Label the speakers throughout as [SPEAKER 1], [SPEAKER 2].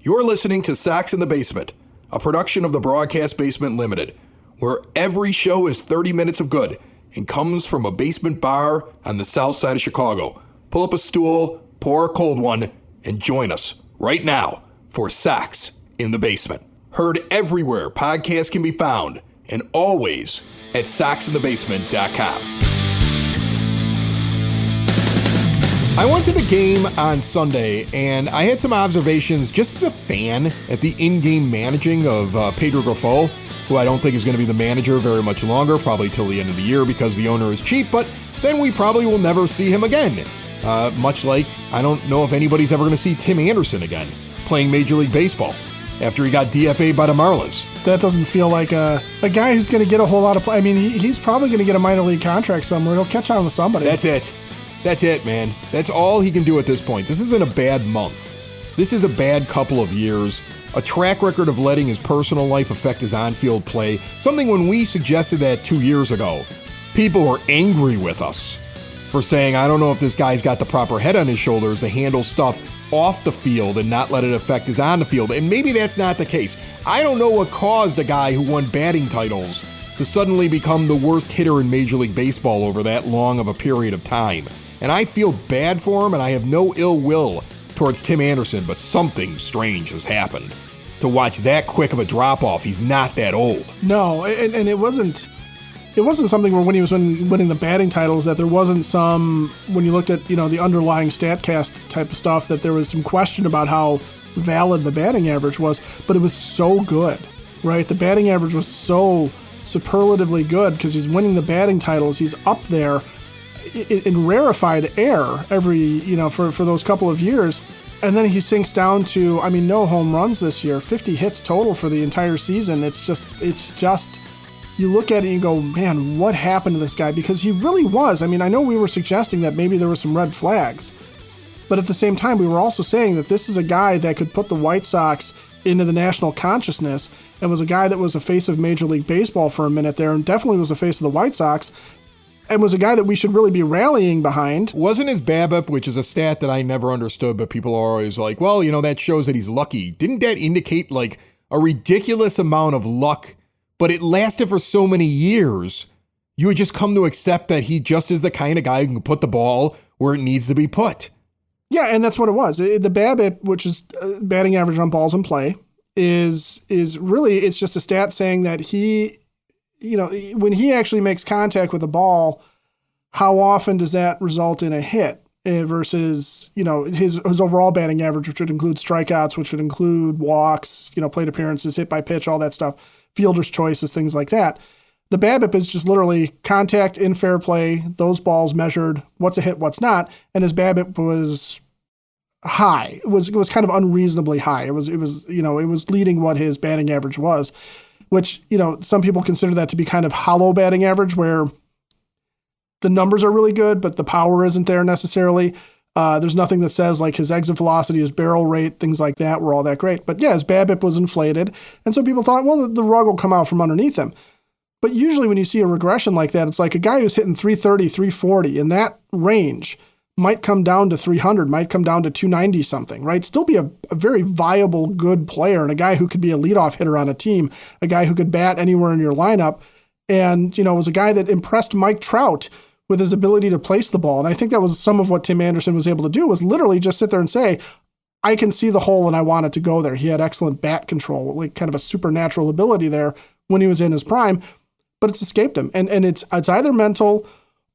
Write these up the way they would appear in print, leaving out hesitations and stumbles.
[SPEAKER 1] You're listening to Sox in the Basement, a production of the Broadcast Basement Limited, where every show is 30 minutes of good and comes from a basement bar on the south side of Chicago. Pull up a stool, pour a cold one, and join us right now for Sox in the Basement. Heard everywhere podcasts can be found, and always at soxinthebasement.com. I went to the game on Sunday, and I had some observations just as a fan at the in-game managing of Pedro Grifol, who I don't think is going to be the manager very much longer, probably till the end of the year because the owner is cheap, but then we probably will never see him again. Much like I don't know if anybody's ever going to see Tim Anderson again playing Major League Baseball after he got DFA'd by the Marlins.
[SPEAKER 2] That doesn't feel like a guy who's going to get a whole lot of play. I mean, he's probably going to get a minor league contract somewhere. He'll catch on with somebody.
[SPEAKER 1] That's it, man. That's all he can do at this point. This isn't a bad month. This is a bad couple of years. A track record of letting his personal life affect his on-field play. Something when we suggested that 2 years ago, people were angry with us for saying, I don't know if this guy's got the proper head on his shoulders to handle stuff off the field and not let it affect his on the field. And maybe that's not the case. I don't know what caused a guy who won batting titles to suddenly become the worst hitter in Major League Baseball over that long of a period of time. And I feel bad for him, and I have no ill will towards Tim Anderson, but something strange has happened. To watch that quick of a drop-off, he's not that old.
[SPEAKER 2] No, and it wasn't something where when he was winning the batting titles that there wasn't some, when you looked at, the underlying StatCast type of stuff, that there was some question about how valid the batting average was, but it was so good, right? The batting average was so superlatively good because he's winning the batting titles. He's up there in rarefied air every, for those couple of years. And then he sinks down to, no home runs this year, 50 hits total for the entire season. It's just, you look at it and you go, man, what happened to this guy? Because he really was. I know we were suggesting that maybe there were some red flags, but at the same time, we were also saying that this is a guy that could put the White Sox into the national consciousness and was a guy that was a face of Major League Baseball for a minute there and definitely was the face of the White Sox. And was a guy that we should really be rallying behind.
[SPEAKER 1] Wasn't his BABIP, which is a stat that I never understood, but people are always like, well, that shows that he's lucky. Didn't that indicate like a ridiculous amount of luck, but it lasted for so many years? You would just come to accept that he just is the kind of guy who can put the ball where it needs to be put.
[SPEAKER 2] Yeah, and that's what it was. The BABIP, which is batting average on balls in play, is really, it's just a stat saying that he, when he actually makes contact with the ball, how often does that result in a hit versus, his overall batting average, which would include strikeouts, which would include walks, plate appearances, hit by pitch, all that stuff, fielder's choices, things like that. The BABIP is just literally contact in fair play, those balls measured, what's a hit, what's not. And his BABIP was high. It was kind of unreasonably high. It was leading what his batting average was, which, some people consider that to be kind of hollow batting average where the numbers are really good, but the power isn't there necessarily. There's nothing that says like his exit velocity, his barrel rate, things like that were all that great. But yeah, his BABIP was inflated. And so people thought, well, the rug will come out from underneath him. But usually when you see a regression like that, it's like a guy who's hitting 330, 340 in that range might come down to 300, might come down to 290 something, right? Still be a very viable, good player and a guy who could be a leadoff hitter on a team, a guy who could bat anywhere in your lineup. And, was a guy that impressed Mike Trout with his ability to place the ball. And I think that was some of what Tim Anderson was able to do, was literally just sit there and say, I can see the hole and I want it to go there. He had excellent bat control, like kind of a supernatural ability there when he was in his prime, but it's escaped him. And it's either mental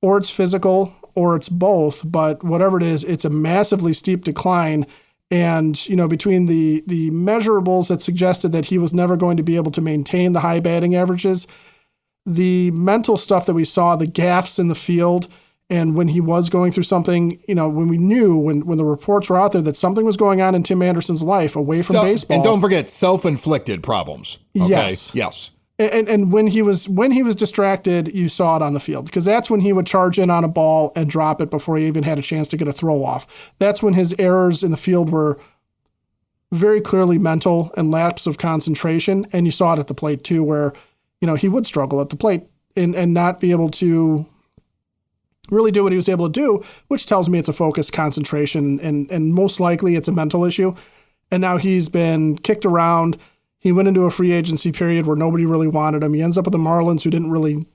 [SPEAKER 2] or it's physical or it's both, but whatever it is, it's a massively steep decline. And, between the measurables that suggested that he was never going to be able to maintain the high batting averages, the mental stuff that we saw, the gaffes in the field, and when he was going through something, when we knew, when the reports were out there that something was going on in Tim Anderson's life away from baseball.
[SPEAKER 1] And don't forget, self-inflicted problems. Okay?
[SPEAKER 2] Yes. And when he was distracted, you saw it on the field, because that's when he would charge in on a ball and drop it before he even had a chance to get a throw off. That's when his errors in the field were very clearly mental and lapse of concentration. And you saw it at the plate too, where, he would struggle at the plate and not be able to really do what he was able to do, which tells me it's a focus, concentration, and most likely it's a mental issue. and now he's been kicked around. He went into a free agency period where nobody really wanted him. He ends up with the Marlins, who didn't really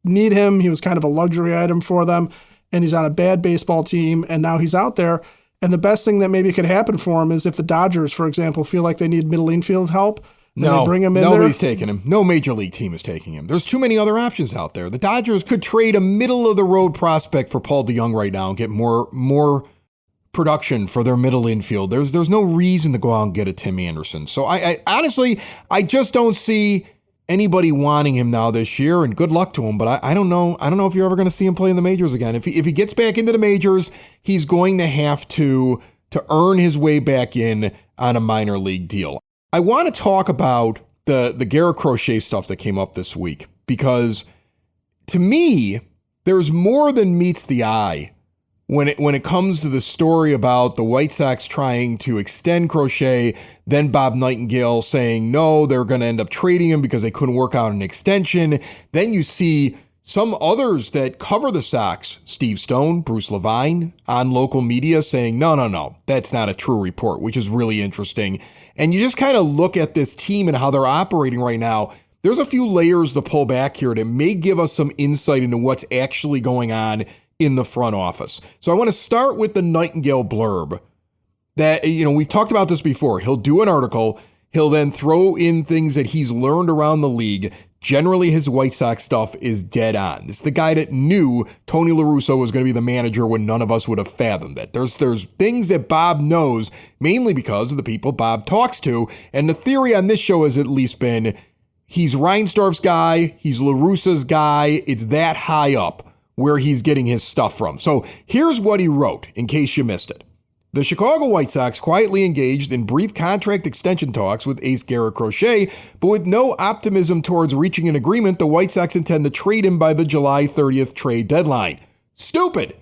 [SPEAKER 2] need him. He was kind of a luxury item for them, and he's on a bad baseball team, and now he's out there. And the best thing that maybe could happen for him is if the Dodgers, for example, feel like they need middle infield help,
[SPEAKER 1] no,
[SPEAKER 2] they bring him in
[SPEAKER 1] nobody's
[SPEAKER 2] there.
[SPEAKER 1] taking him. No major league team is taking him. There's too many other options out there. The Dodgers could trade a middle-of-the-road prospect for Paul DeJong right now and get more production for their middle infield. There's no reason to go out and get a Tim Anderson. So I honestly, I just don't see anybody wanting him now this year, and good luck to him. But I don't know. I don't know if you're ever going to see him play in the majors again. If he gets back into the majors, he's going to have to earn his way back in on a minor league deal. I want to talk about the Garrett Crochet stuff that came up this week, because to me, there's more than meets the eye when it comes to the story about the White Sox trying to extend Crochet, then Bob Nightingale saying no, they're going to end up trading him because they couldn't work out an extension. Then you see some others that cover the Sox, Steve Stone, Bruce Levine, on local media saying, no, that's not a true report, which is really interesting. And you just kind of look at this team and how they're operating right now. There's a few layers to pull back here that may give us some insight into what's actually going on in the front office. So I want to start with the Nightingale blurb that, we've talked about this before. He'll do an article. He'll then throw in things that he's learned around the league. Generally, his White Sox stuff is dead on. This is the guy that knew Tony La Russa was going to be the manager when none of us would have fathomed it. There's things that Bob knows, mainly because of the people Bob talks to. And the theory on this show has at least been, he's Reinsdorf's guy, he's La Russa's guy. It's that high up where he's getting his stuff from. So here's what he wrote, in case you missed it. The Chicago White Sox quietly engaged in brief contract extension talks with ace Garrett Crochet, but with no optimism towards reaching an agreement, the White Sox intend to trade him by the July 30th trade deadline. Stupid!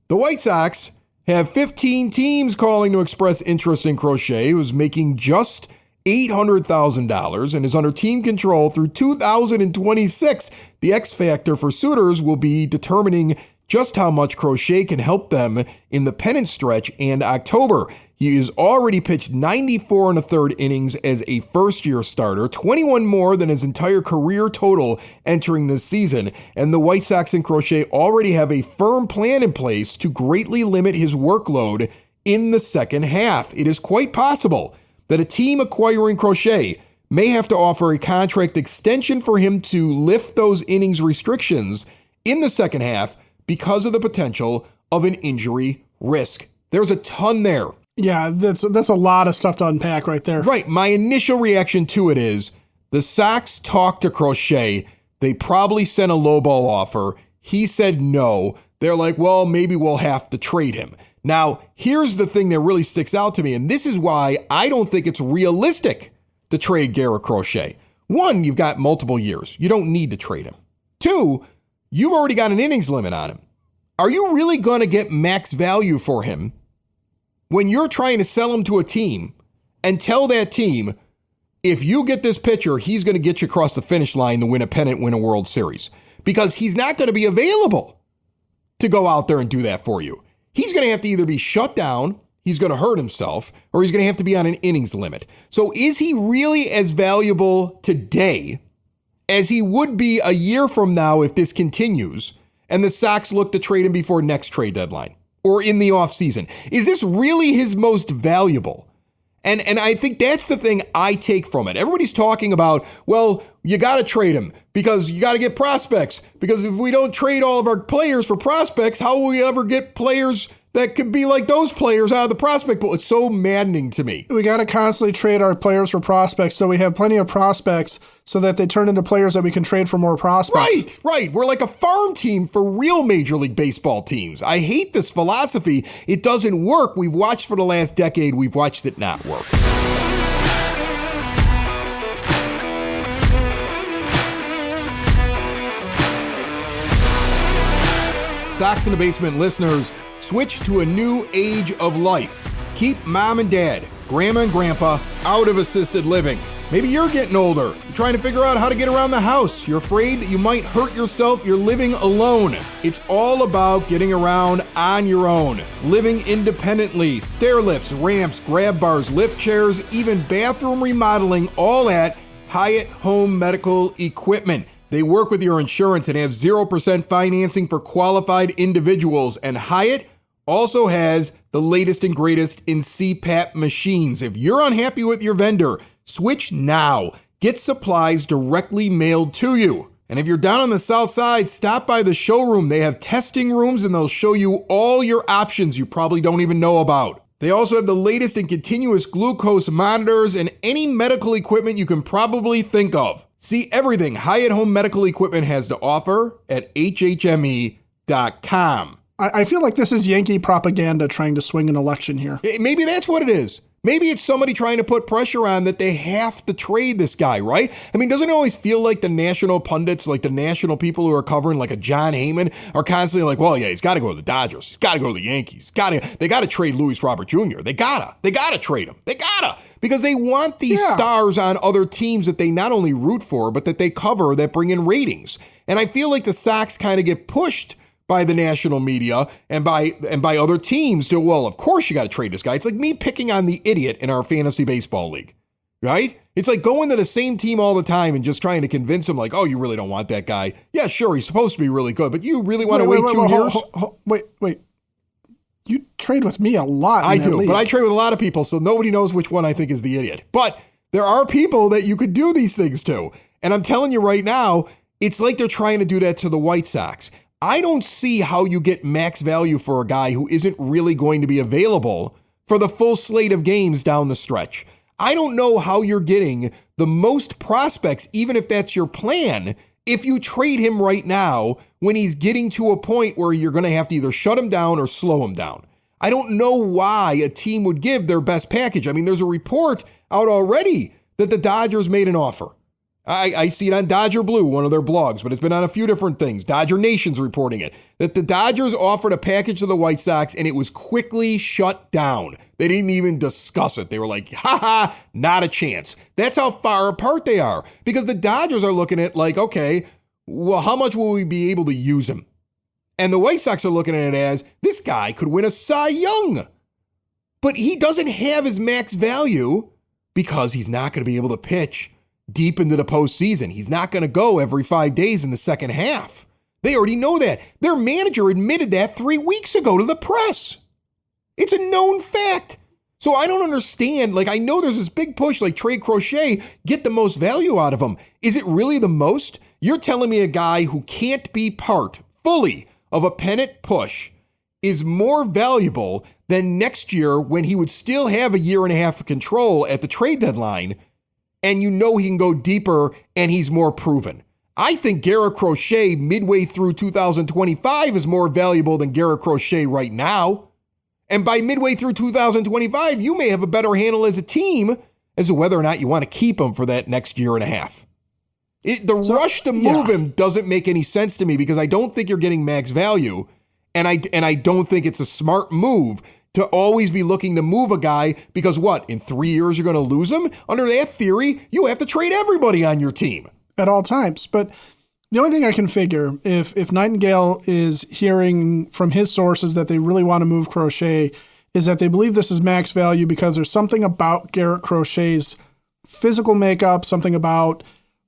[SPEAKER 1] The White Sox have 15 teams calling to express interest in Crochet, who's making just $800,000 and is under team control through 2026. The X factor for suitors will be determining just how much Crochet can help them in the pennant stretch and October. He has already pitched 94 and a third innings as a first-year starter, 21 more than his entire career total entering this season, and the White Sox and Crochet already have a firm plan in place to greatly limit his workload in the second half. It is quite possible that a team acquiring Crochet may have to offer a contract extension for him to lift those innings restrictions in the second half because of the potential of an injury risk. There's a ton there.
[SPEAKER 2] Yeah, that's a lot of stuff to unpack right there.
[SPEAKER 1] Right. My initial reaction to it is the Sox talked to Crochet. They probably sent a lowball offer. He said no. They're like, well, maybe we'll have to trade him. Now, here's the thing that really sticks out to me, and this is why I don't think it's realistic to trade Garrett Crochet. One, you've got multiple years. You don't need to trade him. Two, you've already got an innings limit on him. Are you really going to get max value for him when you're trying to sell him to a team and tell that team, if you get this pitcher, he's going to get you across the finish line to win a pennant, win a World Series? Because he's not going to be available to go out there and do that for you. He's going to have to either be shut down, he's going to hurt himself, or he's going to have to be on an innings limit. So is he really as valuable today as he would be a year from now if this continues and the Sox look to trade him before next trade deadline or in the offseason? Is this really his most valuable? And I think that's the thing I take from it. Everybody's talking about, well, you got to trade him because you got to get prospects. Because if we don't trade all of our players for prospects, how will we ever get players that could be like those players out of the prospect pool? It's so maddening to me.
[SPEAKER 2] We got to constantly trade our players for prospects so we have plenty of prospects so that they turn into players that we can trade for more prospects.
[SPEAKER 1] Right. We're like a farm team for real Major League Baseball teams. I hate this philosophy. It doesn't work. We've watched for the last decade. We've watched it not work. Sox in the Basement listeners, switch to a new age of life. Keep mom and dad, grandma and grandpa out of assisted living. Maybe you're getting older. You're trying to figure out how to get around the house. You're afraid that you might hurt yourself. You're living alone. It's all about getting around on your own. Living independently. Stair lifts, ramps, grab bars, lift chairs, even bathroom remodeling, all at Hyatt Home Medical Equipment. They work with your insurance and have 0% financing for qualified individuals. And Hyatt also has the latest and greatest in CPAP machines. If you're unhappy with your vendor, switch now. Get supplies directly mailed to you. And if you're down on the south side, stop by the showroom. They have testing rooms and they'll show you all your options you probably don't even know about. They also have the latest in continuous glucose monitors and any medical equipment you can probably think of. See everything Hyatt Home Medical Equipment has to offer at hhme.com.
[SPEAKER 2] I feel like this is Yankee propaganda trying to swing an election here.
[SPEAKER 1] Maybe that's what it is. Maybe it's somebody trying to put pressure on that they have to trade this guy, right? I mean, doesn't it always feel like the national pundits, like the national people who are covering like a John Heyman are constantly like, well, yeah, he's got to go to the Dodgers. He's got to go to the Yankees. They got to trade Luis Robert Jr. They got to trade him. Because they want these stars on other teams that they not only root for, but that they cover that bring in ratings. And I feel like the Sox kind of get pushed by the national media and by other teams to, well, of course you got to trade this guy. It's like me picking on the idiot in our fantasy baseball league, right? It's like going to the same team all the time and just trying to convince them like, oh, you really don't want that guy. Yeah, sure, he's supposed to be really good, but you really want to wait 2 years?
[SPEAKER 2] Wait. You trade with me a lot.
[SPEAKER 1] I do, but I trade with a lot of people, so nobody knows which one I think is the idiot. But there are people that you could do these things to. And I'm telling you right now, it's like they're trying to do that to the White Sox. I don't see how you get max value for a guy who isn't really going to be available for the full slate of games down the stretch. I don't know how you're getting the most prospects, even if that's your plan, if you trade him right now when he's getting to a point where you're going to have to either shut him down or slow him down. I don't know why a team would give their best package. I mean, there's a report out already that the Dodgers made an offer. I see it on Dodger Blue, one of their blogs, but it's been on a few different things. Dodger Nation's reporting it, that the Dodgers offered a package to the White Sox and it was quickly shut down. They didn't even discuss it. They were like, not a chance. That's how far apart they are, because the Dodgers are looking at like, okay, well, how much will we be able to use him? And the White Sox are looking at it as, this guy could win a Cy Young, but he doesn't have his max value because he's not going to be able to pitch deep into the postseason. He's not going to go every 5 days in the second half. They already know that. Their manager admitted that 3 weeks ago to the press. It's a known fact. So I don't understand. Like, I know there's this big push, like trade Crochet, get the most value out of him. Is it really the most? You're telling me a guy who can't be part fully of a pennant push is more valuable than next year when he would still have a year and a half of control at the trade deadline, and you know he can go deeper and he's more proven. I think Garrett Crochet midway through 2025 is more valuable than Garrett Crochet right now. And by midway through 2025, you may have a better handle as a team as to whether or not you want to keep him for that next year and a half. Rush to move him doesn't make any sense to me, because I don't think you're getting max value, and I don't think it's a smart move to always be looking to move a guy, because what, in 3 years you're going to lose him? Under that theory, you have to trade everybody on your team.
[SPEAKER 2] At all times. But the only thing I can figure, if Nightingale is hearing from his sources that they really want to move Crochet, is that they believe this is max value because there's something about Garrett Crochet's physical makeup, something about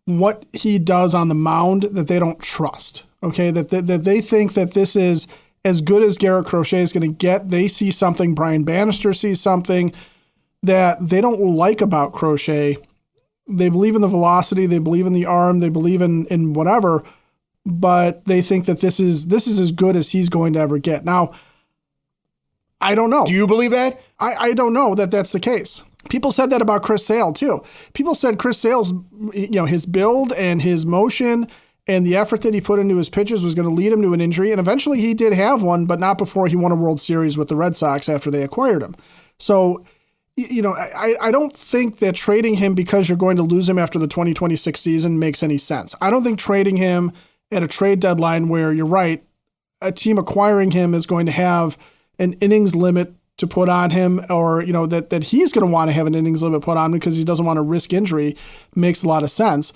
[SPEAKER 2] what he does on the mound that they don't trust. Okay, that they think that this is as good as Garrett Crochet is going to get. They see something, Brian Bannister sees something that they don't like about Crochet. They believe in the velocity, they believe in the arm, they believe in whatever, but they think that this is as good as he's going to ever get. Now, I don't know.
[SPEAKER 1] Do you believe that?
[SPEAKER 2] I don't know that that's the case. People said that about Chris Sale too. People said Chris Sale's, his build and his motion and the effort that he put into his pitches was going to lead him to an injury. And eventually he did have one, but not before he won a World Series with the Red Sox after they acquired him. So, I don't think that trading him because you're going to lose him after the 2026 season makes any sense. I don't think trading him at a trade deadline where, you're right, a team acquiring him is going to have an innings limit to put on him, or, that he's going to want to have an innings limit put on because he doesn't want to risk injury, makes a lot of sense.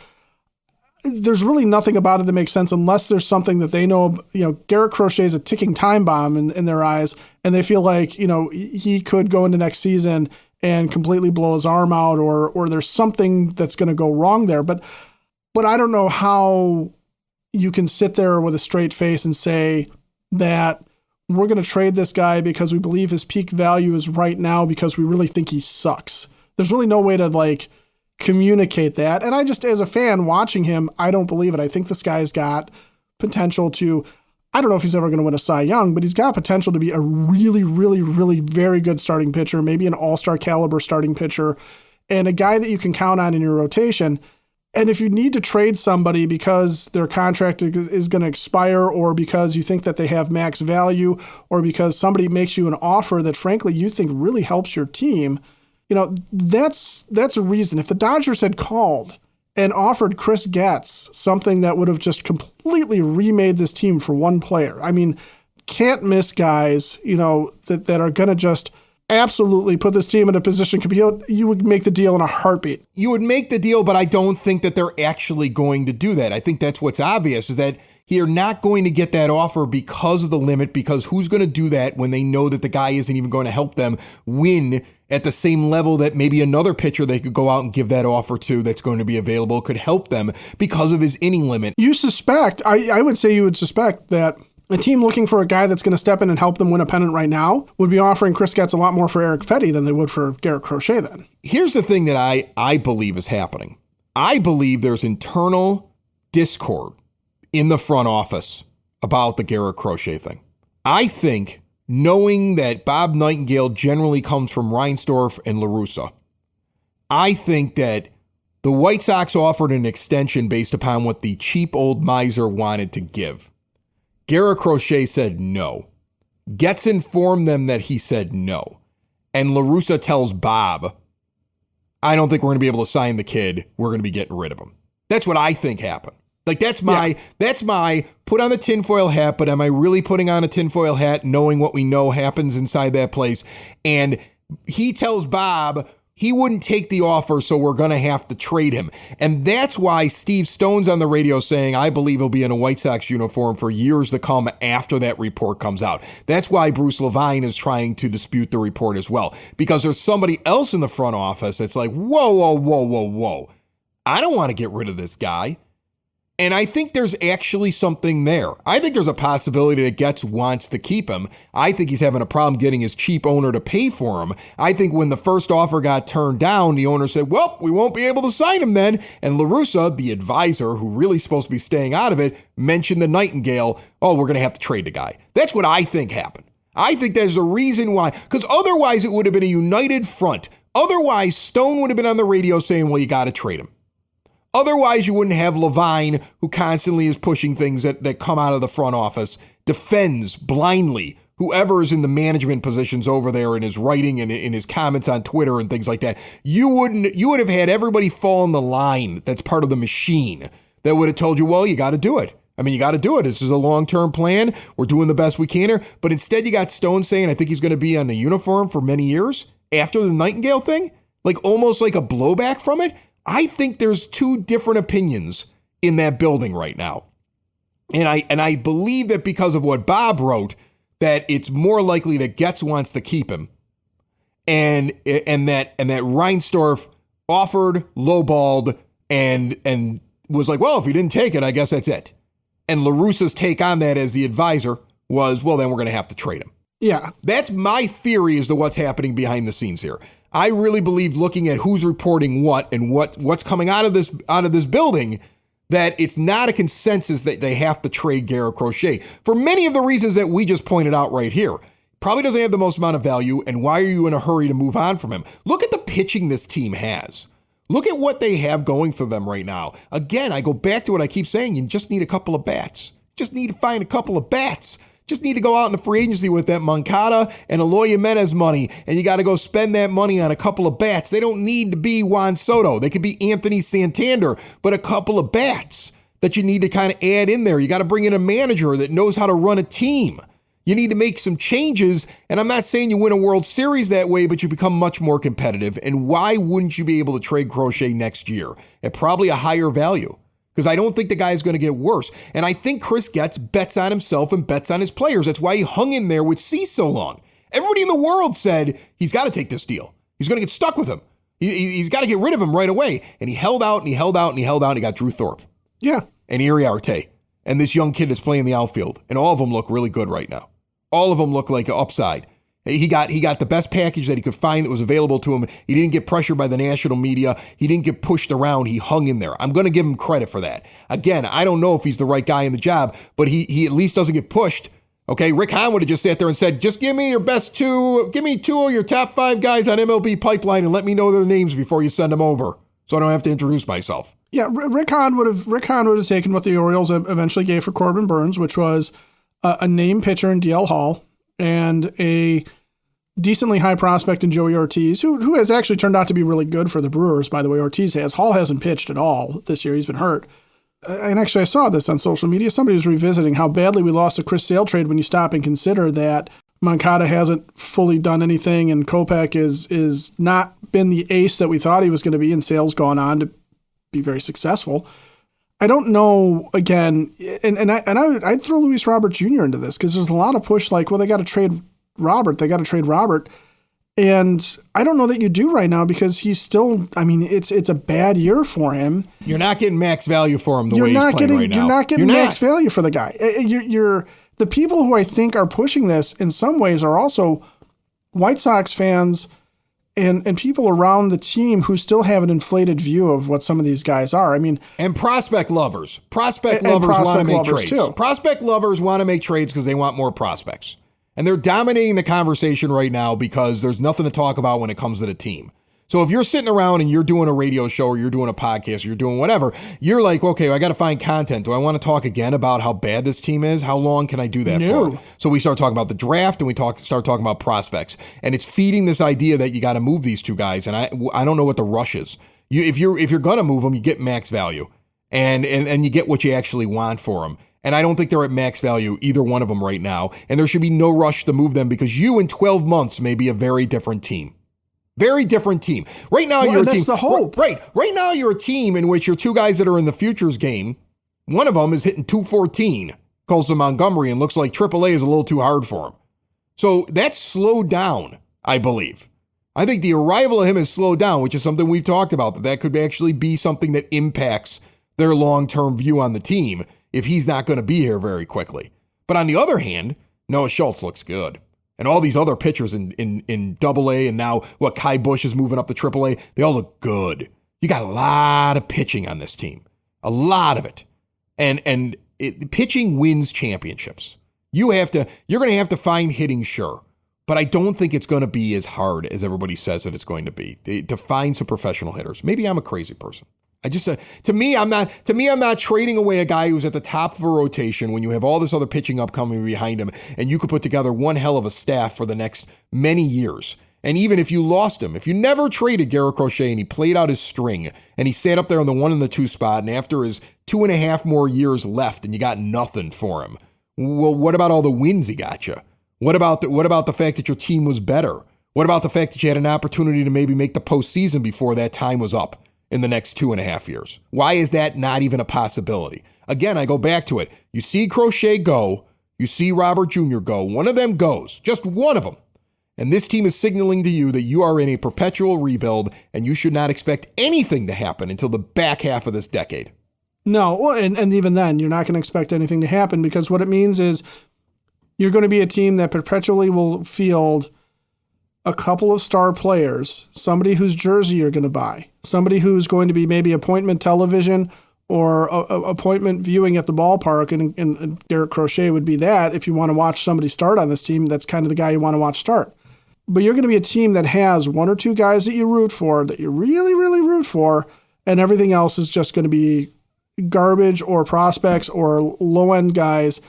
[SPEAKER 2] There's really nothing about it that makes sense unless there's something that they know. Garrett Crochet is a ticking time bomb in their eyes, and they feel like, he could go into next season and completely blow his arm out, or there's something that's going to go wrong there. But I don't know how you can sit there with a straight face and say that we're going to trade this guy because we believe his peak value is right now because we really think he sucks. There's really no way to communicate that. And I just, as a fan watching him, I don't believe it. I think this guy's got potential to, I don't know if he's ever going to win a Cy Young, but he's got potential to be a really, really, really very good starting pitcher, maybe an all-star caliber starting pitcher, and a guy that you can count on in your rotation. And if you need to trade somebody because their contract is going to expire, or because you think that they have max value, or because somebody makes you an offer that frankly you think really helps your team, that's a reason. If the Dodgers had called and offered Chris Getz something that would have just completely remade this team for one player, can't miss guys, that are going to just absolutely put this team in a position to compete, you would make the deal in a heartbeat.
[SPEAKER 1] You would make the deal, but I don't think that they're actually going to do that. I think that's what's obvious, is that you're not going to get that offer because of the limit, because who's going to do that when they know that the guy isn't even going to help them win at the same level that maybe another pitcher they could go out and give that offer to that's going to be available could help them because of his inning limit.
[SPEAKER 2] You suspect, I would say you would suspect that a team looking for a guy that's going to step in and help them win a pennant right now would be offering Chris Getz a lot more for Eric Fetty than they would for Garrett Crochet then.
[SPEAKER 1] Here's the thing that I believe is happening. I believe there's internal discord in the front office about the Garrett Crochet thing. I think, knowing that Bob Nightingale generally comes from Reinsdorf and La Russa, I think that the White Sox offered an extension based upon what the cheap old miser wanted to give. Garrett Crochet said no. Getz informed them that he said no. And La Russa tells Bob, I don't think we're going to be able to sign the kid. We're going to be getting rid of him. That's what I think happened. That's my put on the tinfoil hat, but am I really putting on a tinfoil hat knowing what we know happens inside that place? And he tells Bob he wouldn't take the offer, so we're going to have to trade him. And that's why Steve Stone's on the radio saying, I believe he'll be in a White Sox uniform for years to come after that report comes out. That's why Bruce Levine is trying to dispute the report as well, because there's somebody else in the front office that's like, whoa. I don't want to get rid of this guy. And I think there's actually something there. I think there's a possibility that Getz wants to keep him. I think he's having a problem getting his cheap owner to pay for him. I think when the first offer got turned down, the owner said, well, we won't be able to sign him then. And La Russa, the advisor, who really supposed to be staying out of it, mentioned the Nightingale, we're going to have to trade the guy. That's what I think happened. I think there's a reason why, because otherwise it would have been a united front. Otherwise, Stone would have been on the radio saying, well, you got to trade him. Otherwise, you wouldn't have Levine, who constantly is pushing things that come out of the front office, defends blindly whoever is in the management positions over there in his writing and in his comments on Twitter and things like that. You would have had everybody fall in the line that's part of the machine that would have told you, well, you got to do it. You got to do it. This is a long-term plan. We're doing the best we can here. But instead, you got Stone saying, I think he's going to be on the uniform for many years after the Nightingale thing, almost like a blowback from it. I think there's two different opinions in that building right now. And I believe that because of what Bob wrote, that it's more likely that Getz wants to keep him. And that Reinsdorf offered, lowballed, and was like, well, if he didn't take it, I guess that's it. And La Russa's take on that as the advisor was, well, then we're going to have to trade him.
[SPEAKER 2] Yeah.
[SPEAKER 1] That's my theory as to what's happening behind the scenes here. I really believe, looking at who's reporting what and what's coming out of this building, that it's not a consensus that they have to trade Garrett Crochet for many of the reasons that we just pointed out right here. Probably doesn't have the most amount of value, and why are you in a hurry to move on from him? Look at the pitching this team has. Look at what they have going for them right now. Again, I go back to what I keep saying. You just need a couple of bats. Just need to find a couple of bats. Just need to go out in the free agency with that Moncada and Eloy Jimenez money, and you got to go spend that money on a couple of bats. They don't need to be Juan Soto. They could be Anthony Santander, but a couple of bats that you need to kind of add in there. You got to bring in a manager that knows how to run a team. You need to make some changes, and I'm not saying you win a World Series that way, but you become much more competitive. And why wouldn't you be able to trade Crochet next year at probably a higher value? Because I don't think the guy is going to get worse. And I think Chris Getz bets on himself and bets on his players. That's why he hung in there with Cease so long. Everybody in the world said he's got to take this deal. He's going to get stuck with him. He's got to get rid of him right away. And he held out and he held out and he held out and he got Drew Thorpe.
[SPEAKER 2] Yeah.
[SPEAKER 1] And Iriarte. And this young kid is playing the outfield. And all of them look really good right now. All of them look like an upside. He got the best package that he could find that was available to him. He didn't get pressured by the national media. He didn't get pushed around. He hung in there. I'm going to give him credit for that. Again, I don't know if he's the right guy in the job, but he at least doesn't get pushed. Okay, Rick Hahn would have just sat there and said, just give me your best two, give me 2 of your top 5 guys on MLB Pipeline and let me know their names before you send them over so I don't have to introduce myself.
[SPEAKER 2] Yeah, Rick Hahn would have taken what the Orioles eventually gave for Corbin Burns, which was a named pitcher in DL Hall and a decently high prospect in Joey Ortiz, who has actually turned out to be really good for the Brewers, by the way. Ortiz has. Hall hasn't pitched at all this year. He's been hurt. And actually, I saw this on social media. Somebody was revisiting how badly we lost a Chris Sale trade when you stop and consider that Moncada hasn't fully done anything and Kopech is not been the ace that we thought he was going to be, and Sale's gone on to be very successful. I don't know, again, and I'd throw Luis Robert Jr. into this because there's a lot of push like, well, they got to trade Robert. And I don't know that you do right now because he's still, I mean, it's a bad year for him.
[SPEAKER 1] You're not getting max value for him the way he's playing right now.
[SPEAKER 2] You're not getting max value for the guy. You're the people who I think are pushing this in some ways are also White Sox fans and people around the team who still have an inflated view of what some of these guys are. I mean,
[SPEAKER 1] and prospect lovers. Prospect lovers want to make trades.
[SPEAKER 2] Too.
[SPEAKER 1] Prospect lovers want to make trades because they want more prospects. And they're dominating the conversation right now because there's nothing to talk about when it comes to the team. So if you're sitting around and you're doing a radio show or you're doing a podcast or you're doing whatever, you're like, okay, I got to find content. Do I want to talk again about how bad this team is? How long can I do that for? So we start talking about the draft and we start talking about prospects. And it's feeding this idea that you got to move these two guys. And I don't know what the rush is. If you're going to move them, you get max value and you get what you actually want for them. And I don't think they're at max value, either one of them right now. And there should be no rush to move them because you in 12 months may be a very different team. Very different team. Right now, you're a team.
[SPEAKER 2] That's the hope.
[SPEAKER 1] Right now, you're a team in which your two guys that are in the futures game, one of them is hitting 214, Colson Montgomery, and looks like AAA is a little too hard for him. So that's slowed down, I believe. I think the arrival of him has slowed down, which is something we've talked about, that could actually be something that impacts their long-term view on the team if he's not going to be here very quickly. But on the other hand, Noah Schultz looks good. And all these other pitchers in Double-A and now Kai Bush is moving up to Triple-A, they all look good. You got a lot of pitching on this team. A lot of it. And pitching wins championships. You're going to have to find hitting, sure. But I don't think it's going to be as hard as everybody says that it's going to be to find some professional hitters. Maybe I'm a crazy person. To me, I'm not trading away a guy who's at the top of a rotation when you have all this other pitching upcoming behind him, and you could put together one hell of a staff for the next many years. And even if you lost him, if you never traded Garrett Crochet and he played out his string and he sat up there on the 1 and the 2 spot, and after his 2.5 more years left and you got nothing for him, well, what about all the wins he got you? What about the fact that your team was better? What about the fact that you had an opportunity to maybe make the postseason before that time was up in the next 2.5 years? Why is that not even a possibility? Again, I go back to it. You see Crochet go, you see Robert Jr. go, one of them goes, just one of them. And this team is signaling to you that you are in a perpetual rebuild and you should not expect anything to happen until the back half of this decade.
[SPEAKER 2] No, well, and even then, you're not going to expect anything to happen because what it means is you're going to be a team that perpetually will field a couple of star players, somebody whose jersey you're going to buy, somebody who's going to be maybe appointment television or appointment viewing at the ballpark, and Garrett Crochet would be that. If you want to watch somebody start on this team, that's kind of the guy you want to watch start. But you're going to be a team that has 1 or 2 guys that you root for, that you really, really root for, and everything else is just going to be garbage or prospects or low-end guys.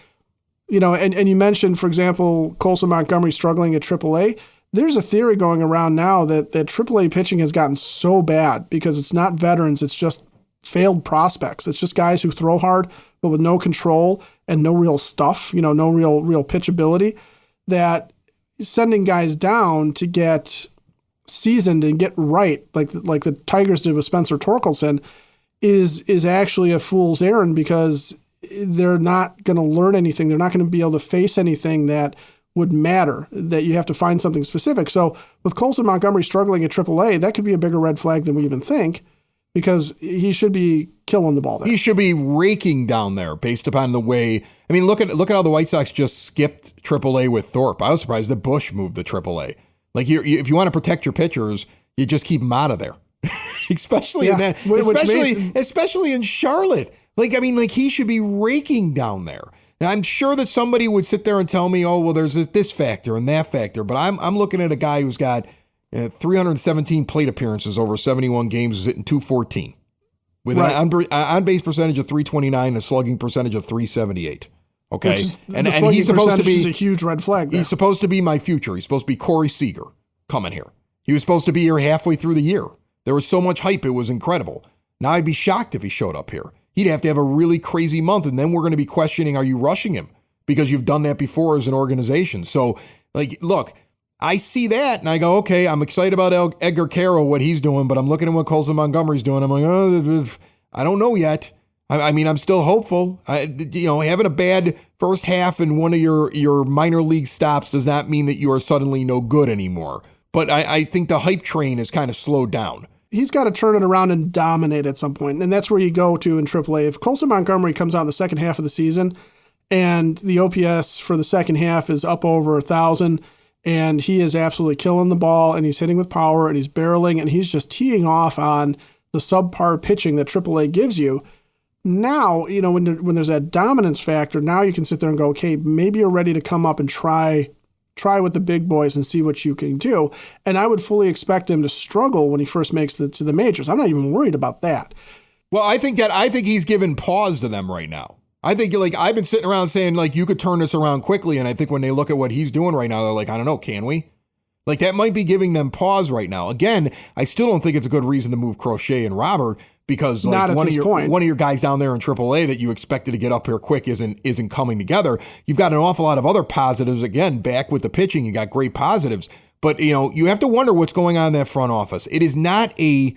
[SPEAKER 2] You know, and you mentioned, for example, Colson Montgomery struggling at AAA. There's a theory going around now that AAA pitching has gotten so bad because it's not veterans, it's just failed prospects. It's just guys who throw hard, but with no control and no real stuff, no real pitchability, that sending guys down to get seasoned and get right, like the Tigers did with Spencer Torkelson, is actually a fool's errand, because they're not going to learn anything. They're not going to be able to face anything that would matter, that you have to find something specific. So with Colson Montgomery struggling at AAA, that could be a bigger red flag than we even think, because he should be killing the ball there.
[SPEAKER 1] He should be raking down there based upon the way. I mean, look at how the White Sox just skipped AAA with Thorpe. I was surprised that Bush moved to AAA. Like, if you want to protect your pitchers, you just keep them out of there, especially especially in Charlotte. Like, I mean, like, he should be raking down there. Now, I'm sure that somebody would sit there and tell me, oh, well, there's this factor and that factor. But I'm looking at a guy who's got 317 plate appearances over 71 games, is hitting .214 with an on-base percentage of .329 and a slugging percentage of .378. Okay,
[SPEAKER 2] and he's supposed to be a huge red flag there.
[SPEAKER 1] He's supposed to be my future. He's supposed to be Corey Seager coming here. He was supposed to be here halfway through the year. There was so much hype, it was incredible. Now I'd be shocked if he showed up here. He'd have to have a really crazy month, and then we're going to be questioning, are you rushing him? Because you've done that before as an organization. So, like, look, I see that, and I go, okay, I'm excited about Edgar Carroll, what he's doing, but I'm looking at what Colson Montgomery's doing. I'm like, oh, I don't know yet. I mean, I'm still hopeful. Having a bad first half in one of your minor league stops does not mean that you are suddenly no good anymore. But I think the hype train is kind of slowed down.
[SPEAKER 2] He's got to turn it around and dominate at some point, and that's where you go to in AAA. If Colson Montgomery comes out in the second half of the season and the OPS for the second half is up over 1,000, and he is absolutely killing the ball, and he's hitting with power, and he's barreling, and he's just teeing off on the subpar pitching that AAA gives you, now, when there's that dominance factor, now you can sit there and go, okay, maybe you're ready to come up and try with the big boys and see what you can do. And I would fully expect him to struggle when he first makes it to the majors. I'm not even worried about that.
[SPEAKER 1] Well, I think he's given pause to them right now. I think, like, I've been sitting around saying, like, you could turn this around quickly. And I think when they look at what he's doing right now, they're like, I don't know, can we? Like, that might be giving them pause right now. Again, I still don't think it's a good reason to move Crochet and Robert, because like one of your guys down there in AAA that you expected to get up here quick isn't coming together. You've got an awful lot of other positives. Again, back with the pitching, you got great positives. But you have to wonder what's going on in that front office. It is not a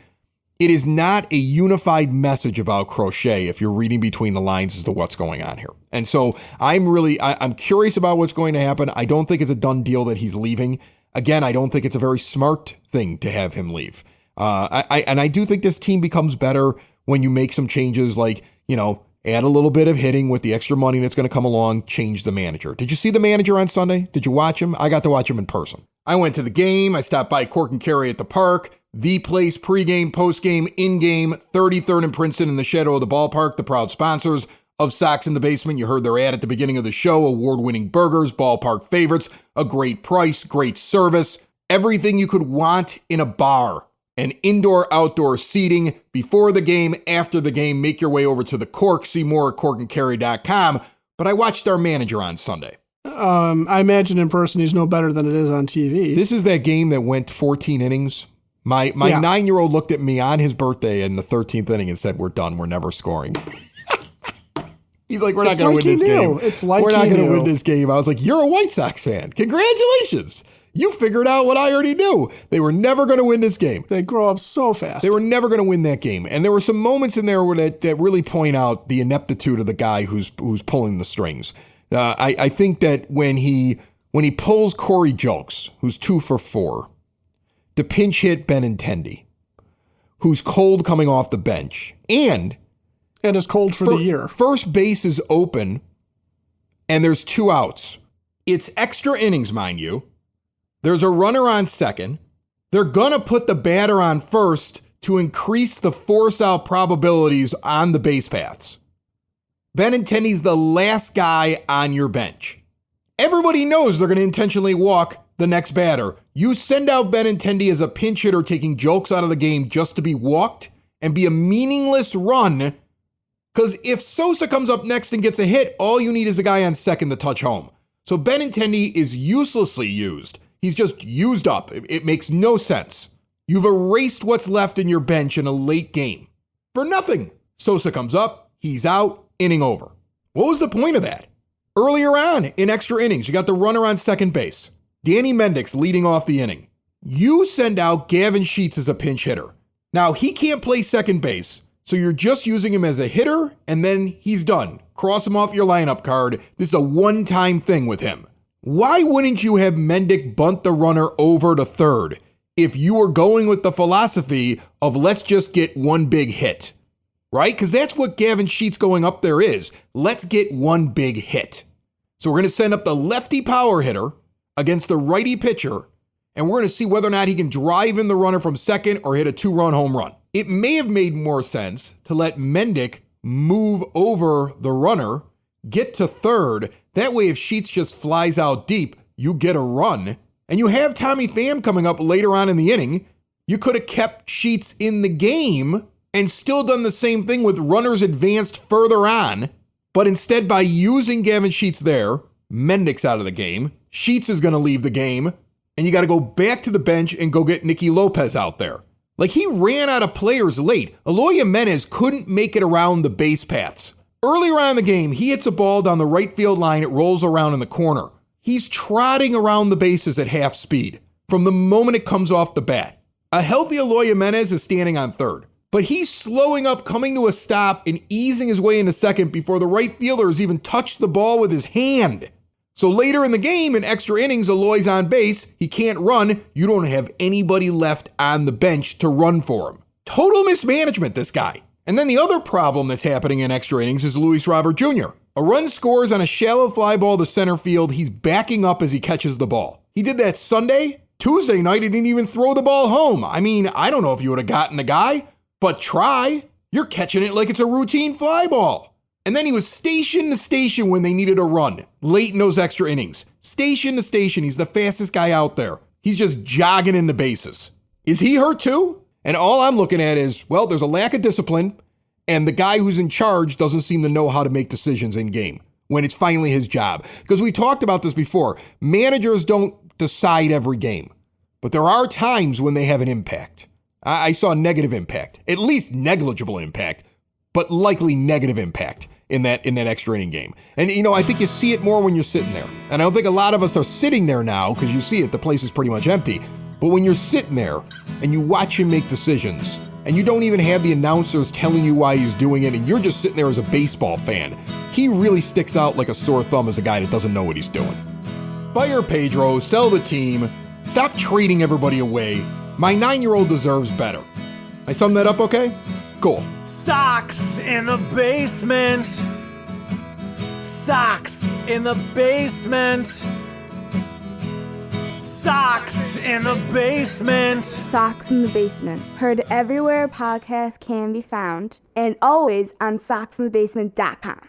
[SPEAKER 1] unified message about Crochet if you're reading between the lines as to what's going on here. And so I'm curious about what's going to happen. I don't think it's a done deal that he's leaving. Again, I don't think it's a very smart thing to have him leave. I do think this team becomes better when you make some changes, like, add a little bit of hitting with the extra money that's going to come along, change the manager. Did you see the manager on Sunday? Did you watch him? I got to watch him in person. I went to the game. I stopped by Cork and Carry at the park, the place, pregame, postgame, in-game, 33rd and Princeton in the shadow of the ballpark, the proud sponsors of Sox in the Basement. You heard their ad at the beginning of the show, award-winning burgers, ballpark favorites, a great price, great service, everything you could want in a bar. And indoor-outdoor seating before the game, after the game. Make your way over to the Cork. See more at corkandcarry.com. But I watched our manager on Sunday.
[SPEAKER 2] I imagine in person he's no better than it is on TV.
[SPEAKER 1] This is that game that went 14 innings. My 9-year-old looked at me on his birthday in the 13th inning and said, we're done. We're never scoring. He's like, we're not going to win this game.
[SPEAKER 2] It's like
[SPEAKER 1] we're not going to win this game. I was like, you're a White Sox fan. Congratulations. You figured out what I already knew. They were never going to win this game.
[SPEAKER 2] They grow up so fast.
[SPEAKER 1] They were never going to win that game. And there were some moments in there that really point out the ineptitude of the guy who's pulling the strings. I think that when he pulls Corey Julks, who's 2 for 4, to pinch hit Benintendi, who's cold coming off the bench, and
[SPEAKER 2] is cold for the year.
[SPEAKER 1] First base is open, and there's 2 outs. It's extra innings, mind you. There's a runner on second. They're going to put the batter on first to increase the force out probabilities on the base paths. Benintendi's the last guy on your bench. Everybody knows they're going to intentionally walk the next batter. You send out Benintendi as a pinch hitter taking Julks out of the game just to be walked and be a meaningless run, because if Sosa comes up next and gets a hit, all you need is a guy on second to touch home. So Benintendi is uselessly used. He's just used up. It makes no sense. You've erased what's left in your bench in a late game. for nothing. Sosa comes up, he's out, inning over. What was the point of that? Earlier on in extra innings, you got the runner on second base. Danny Mendick's leading off the inning. You send out Gavin Sheets as a pinch hitter. Now, he can't play second base, so you're just using him as a hitter, and then he's done. Cross him off your lineup card. This is a one-time thing with him. Why wouldn't you have Mendick bunt the runner over to third if you were going with the philosophy of let's just get one big hit? Right? Because that's what Gavin Sheets going up there is. Let's get one big hit. So we're going to send up the lefty power hitter against the righty pitcher, and we're going to see whether or not he can drive in the runner from second or hit a 2-run home run. It may have made more sense to let Mendick move over the runner, get to third. That way, if Sheets just flies out deep, you get a run. And you have Tommy Pham coming up later on in the inning. You could have kept Sheets in the game and still done the same thing with runners advanced further on. But instead, by using Gavin Sheets there, Mendick's out of the game. Sheets is going to leave the game. And you got to go back to the bench and go get Nicky Lopez out there. Like, he ran out of players late. Eloy Jimenez couldn't make it around the base paths. Earlier on in the game, he hits a ball down the right field line. It rolls around in the corner. He's trotting around the bases at half speed from the moment it comes off the bat. A healthy Eloy Jimenez is standing on third, but he's slowing up, coming to a stop, and easing his way into second before the right fielder has even touched the ball with his hand. So later in the game, in extra innings, Eloy's on base. He can't run. You don't have anybody left on the bench to run for him. Total mismanagement, this guy. And then the other problem that's happening in extra innings is Luis Robert Jr. A run scores on a shallow fly ball to center field. He's backing up as he catches the ball. He did that Sunday. Tuesday night, he didn't even throw the ball home. I mean, I don't know if you would have gotten the guy, but try. You're catching it like it's a routine fly ball. And then he was station to station when they needed a run late in those extra innings. Station to station. He's the fastest guy out there. He's just jogging in the bases. Is he hurt too? And all I'm looking at is, well, there's a lack of discipline, and the guy who's in charge doesn't seem to know how to make decisions in game when it's finally his job. Because we talked about this before. Managers don't decide every game, but there are times when they have an impact. I saw negative impact, at least negligible impact, but likely negative impact in that extra inning game. And, I think you see it more when you're sitting there. And I don't think a lot of us are sitting there now because you see it, the place is pretty much empty. But when you're sitting there and you watch him make decisions and you don't even have the announcers telling you why he's doing it and you're just sitting there as a baseball fan, he really sticks out like a sore thumb as a guy that doesn't know what he's doing. Fire Pedro, sell the team, stop trading everybody away. My 9-year-old deserves better. I summed that up okay? Cool.
[SPEAKER 3] Sox in the basement. Sox in the basement. Sox in the basement.
[SPEAKER 4] Sox in the Basement. Heard everywhere podcasts can be found and always on soxinthebasement.com.